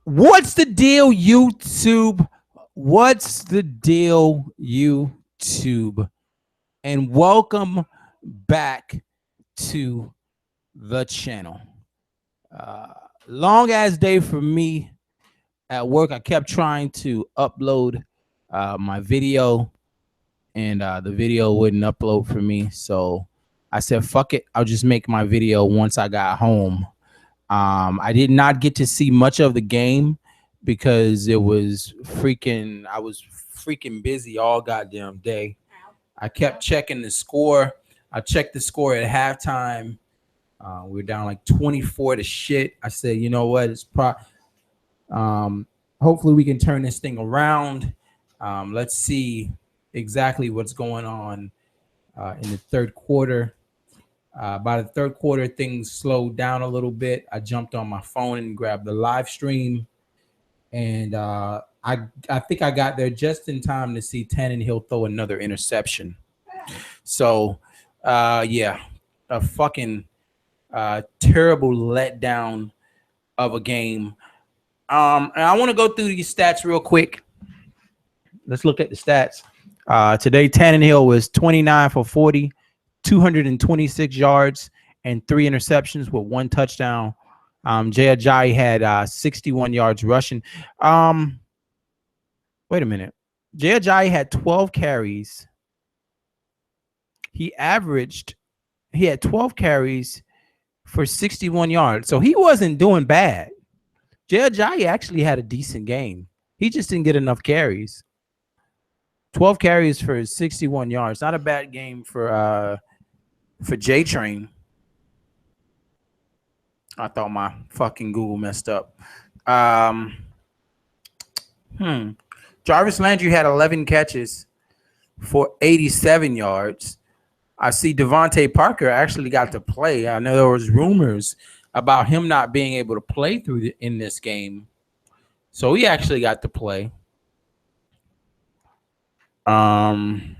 What's the deal, YouTube? What's the deal, YouTube? And welcome back to the channel. Uh, Long ass day for me at work. I kept trying to upload my video, and the video wouldn't upload for me. So I said, fuck it. I'll just make my video once I got home. I did not get to see much of the game because I was freaking busy all goddamn day. I kept checking the score. I checked the score at halftime. We were down like 24 to shit. I said, you know what? Um, hopefully we can turn this thing around. Let's see exactly what's going on in the third quarter. By the third quarter, things slowed down a little bit. I jumped on my phone and grabbed the live stream, and I think I got there just in time to see Tannehill throw another interception. So, yeah, a fucking terrible letdown of a game. And I want to go through these stats real quick. Let's look at the stats. Today, Tannehill was 29 for 40, 226 yards, and 3 interceptions with 1 touchdown. Jay Ajayi had 61 yards rushing. Wait a minute. Jay Ajayi had 12 carries. He had 12 carries for 61 yards. So he wasn't doing bad. Jay Ajayi actually had a decent game. He just didn't get enough carries. 12 carries for 61 yards. Not a bad game for J Train. I thought my fucking Google messed up. Jarvis Landry had 11 catches for 87 yards. I see Devontae Parker actually got to play. I know there was rumors about him not being able to play in this game. So he actually got to play. On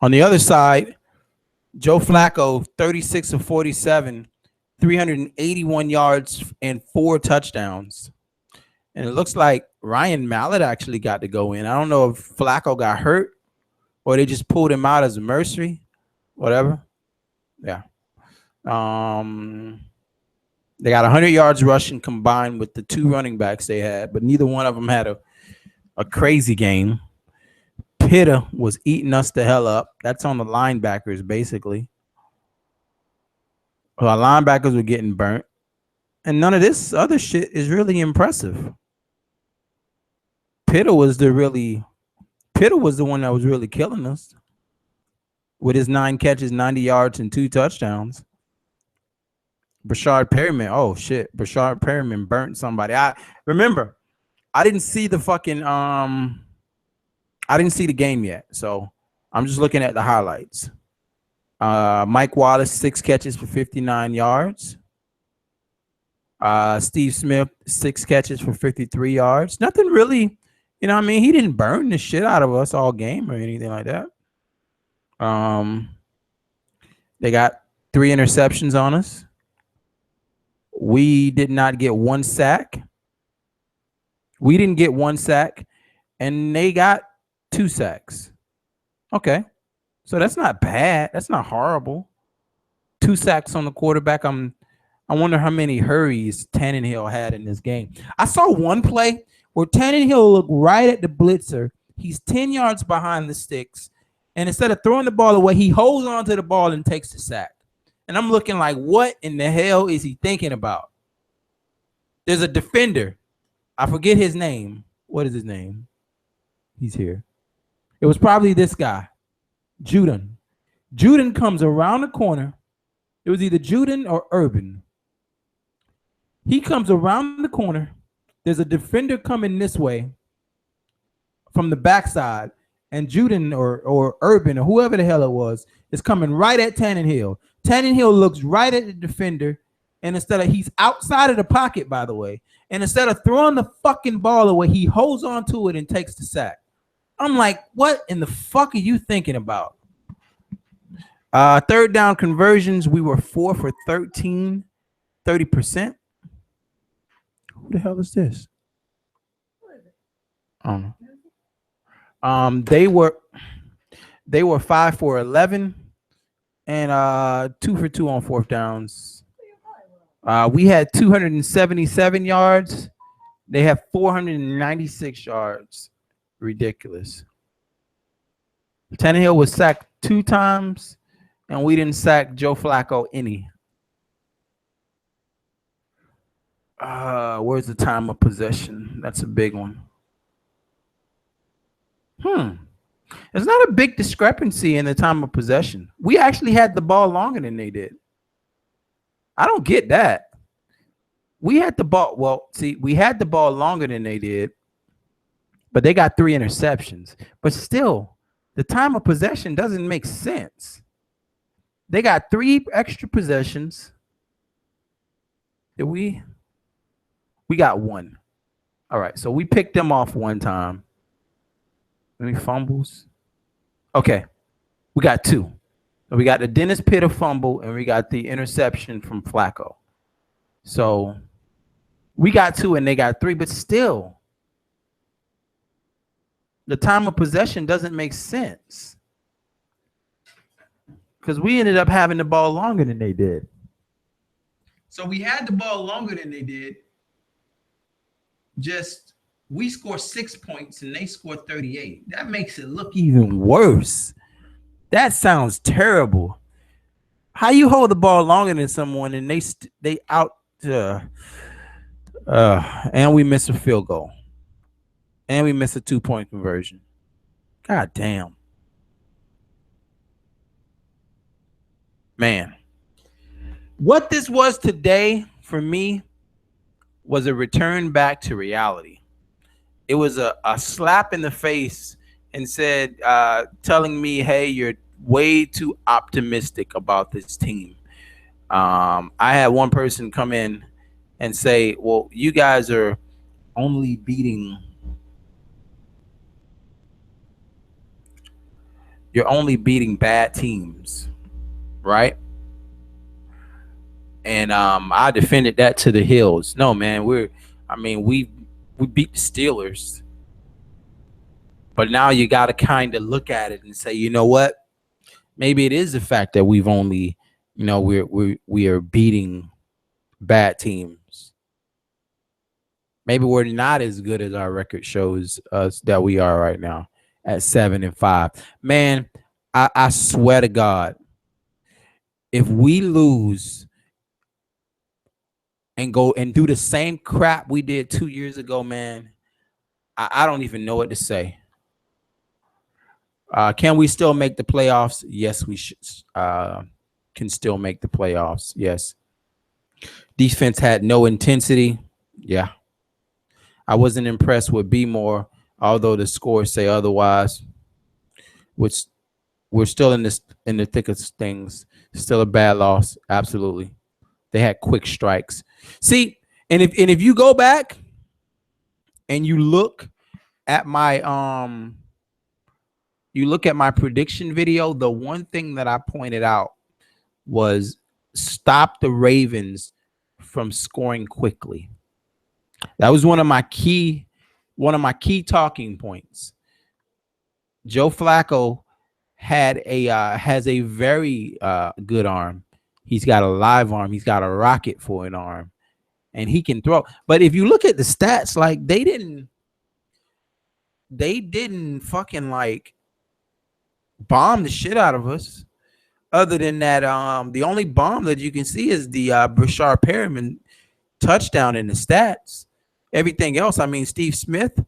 the other side, Joe Flacco, 36 of 47, 381 yards and 4 touchdowns. And it looks like Ryan Mallett actually got to go in. I don't know if Flacco got hurt or they just pulled him out as a mercenary, whatever. Yeah. They got 100 yards rushing combined with the 2 running backs they had, but neither one of them had a crazy game. Pitta was eating us the hell up. That's on the linebackers, basically. Our linebackers were getting burnt. And none of this other shit is really impressive. Pitta was the one that was really killing us with his 9 catches, 90 yards, and 2 touchdowns. Brashard Perryman. Oh shit. Brashard Perryman burnt somebody. I didn't see the fucking I didn't see the game yet. So I'm just looking at the highlights. Mike Wallace, 6 catches for 59 yards. Steve Smith, 6 catches for 53 yards. Nothing really, you know what I mean? He didn't burn the shit out of us all game or anything like that. They got 3 interceptions on us. We did not get 1 sack. We didn't get 1 sack, and they got 2 sacks. Okay. So that's not bad. That's not horrible. 2 sacks on the quarterback. I wonder how many hurries Tannehill had in this game. I saw one play where Tannehill looked right at the blitzer. He's 10 yards behind the sticks. And instead of throwing the ball away, he holds on to the ball and takes the sack. And I'm looking like, what in the hell is he thinking about? There's a defender. I forget his name. What is his name? He's here. It was probably this guy, Juden. Juden comes around the corner. It was either Juden or Urban. He comes around the corner. There's a defender coming this way from the backside, and Juden or Urban or whoever the hell it was is coming right at Tannehill. Tannehill looks right at the defender, and he's outside of the pocket, by the way, and instead of throwing the fucking ball away, he holds on to it and takes the sack. I'm like, what in the fuck are you thinking about? Third down conversions, we were 4 for 13, 30%. Who the hell is this? Um, they were 5 for 11 and 2 for 2 on fourth downs. We had 277 yards. They have 496 yards. Ridiculous. Tannehill was sacked 2 times, and we didn't sack Joe Flacco any. Where's the time of possession? That's a big one. There's not a big discrepancy in the time of possession. We actually had the ball longer than they did. I don't get that. We had the ball. Well, see, we had the ball longer than they did, but they got 3 interceptions. But still, the time of possession doesn't make sense. They got 3 extra possessions. Did we got 1. All right, so we picked them off 1 time. Any fumbles? Okay, we got 2. So we got the Dennis Pitta fumble, and we got the interception from Flacco. So we got 2, and they got 3, but still, the time of possession doesn't make sense because we ended up having the ball longer than they did. So we had the ball longer than they did. Just we scored 6 points and they scored 38. That makes it look even worse. That sounds terrible. How you hold the ball longer than someone and they out and we miss a field goal. And we miss a 2-point conversion. God damn. Man. What this was today for me was a return back to reality. It was a slap in the face and said, telling me, hey, you're way too optimistic about this team. I had one person come in and say, well, you guys are only beating bad teams, right? And I defended that to the hills. No, man, we beat the Steelers. But now you got to kind of look at it and say, you know what? Maybe it is the fact that we've only, we are beating bad teams. Maybe we're not as good as our record shows us that we are right now at 7-5. Man, I swear to God, if we lose and go and do the same crap we did 2 years ago, man, I don't even know what to say. Can we still make the playoffs? Yes, we should. Can still make the playoffs. Yes. Defense had no intensity. Yeah. I wasn't impressed with B-More, although the scores say otherwise. Which we're still in the thick of things. Still a bad loss. Absolutely. They had quick strikes. See, and if you go back and you look at my prediction video, the one thing that I pointed out was stop the Ravens from scoring quickly. That was one of my key talking points. Joe Flacco has a very good arm. He's got a live arm. He's got a rocket for an arm, and he can throw. But if you look at the stats, like they didn't fucking like bomb the shit out of us. Other than that, the only bomb that you can see is the Brashard Perriman touchdown in the stats. Everything else, I mean, Steve Smith,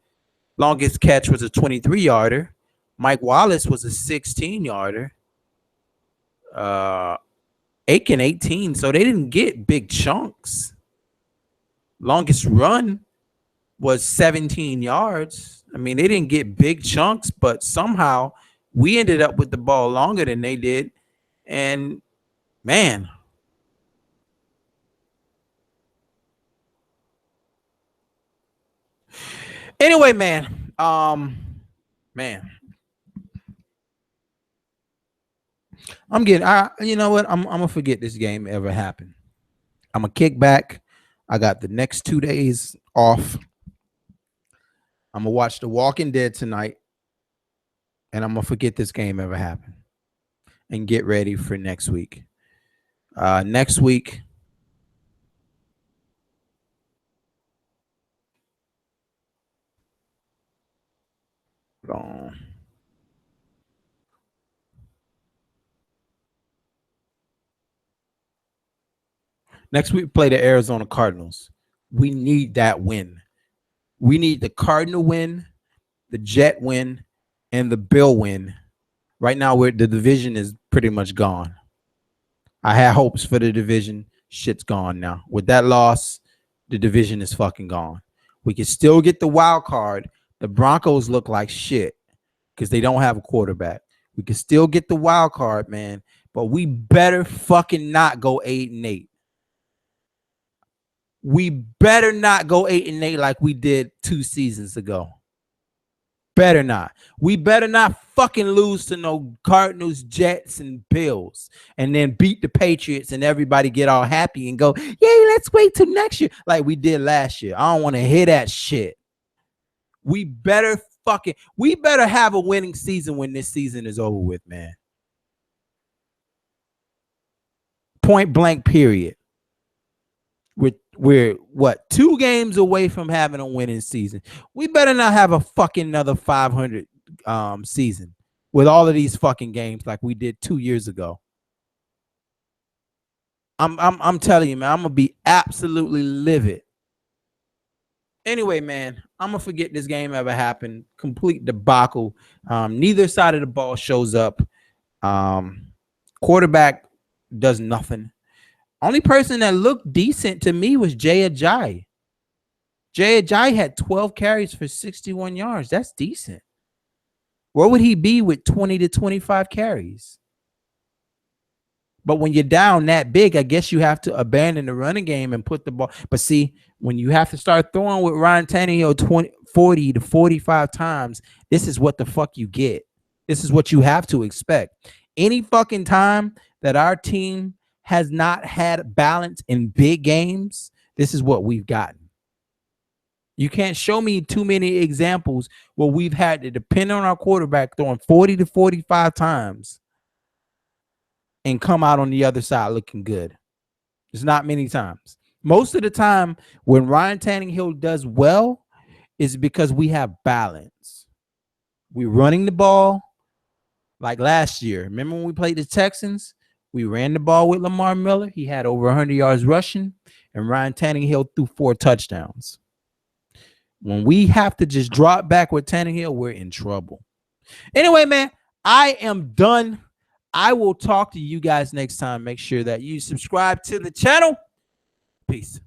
longest catch was a 23-yarder. Mike Wallace was a 16-yarder. Aiken 18, so they didn't get big chunks. Longest run was 17 yards. I mean, they didn't get big chunks, but somehow we ended up with the ball longer than they did. And, man, anyway, man, I'm getting, you know what? I'm going to forget this game ever happened. I'm going to kick back. I got the next 2 days off. I'm gonna watch The Walking Dead tonight, and I'm gonna forget this game ever happened and get ready for next week. Next week, hold on. Next week, play the Arizona Cardinals. We need that win. We need the Cardinal win, the Jet win, and the Bill win. Right now, the division is pretty much gone. I had hopes for the division. Shit's gone now. With that loss, the division is fucking gone. We can still get the wild card. The Broncos look like shit because they don't have a quarterback. We can still get the wild card, man. But we better fucking not go 8-8. We better not go 8-8 like we did 2 seasons ago. Better not. We better not fucking lose to no Cardinals, Jets, and Bills, and then beat the Patriots and everybody get all happy and go, yay, let's wait till next year like we did last year. I don't want to hear that shit. We better have a winning season when this season is over with, man. Point blank, period. We're what, 2 games away from having a winning season. We better not have a fucking another 500 season with all of these fucking games like we did 2 years ago. I'm telling you, man, I'm gonna be absolutely livid. Anyway, man, I'm gonna forget this game ever happened. Complete debacle. Neither side of the ball shows up. Quarterback does nothing. Only person that looked decent to me was Jay Ajayi. Jay Ajayi had 12 carries for 61 yards. That's decent. Where would he be with 20 to 25 carries? But when you're down that big, I guess you have to abandon the running game and put the ball. But see, when you have to start throwing with Ryan Tannehill 40 to 45 times, this is what the fuck you get. This is what you have to expect. Any fucking time that our team has not had balance in big games, this is what we've gotten. You can't show me too many examples where we've had to depend on our quarterback throwing 40 to 45 times and come out on the other side looking good. It's not many times. Most of the time when Ryan Tannehill does well is because we have balance. We're running the ball like last year. Remember when we played the Texans? We ran the ball with Lamar Miller. He had over 100 yards rushing, and Ryan Tannehill threw 4 touchdowns. When we have to just drop back with Tannehill, we're in trouble. Anyway, man, I am done. I will talk to you guys next time. Make sure that you subscribe to the channel. Peace.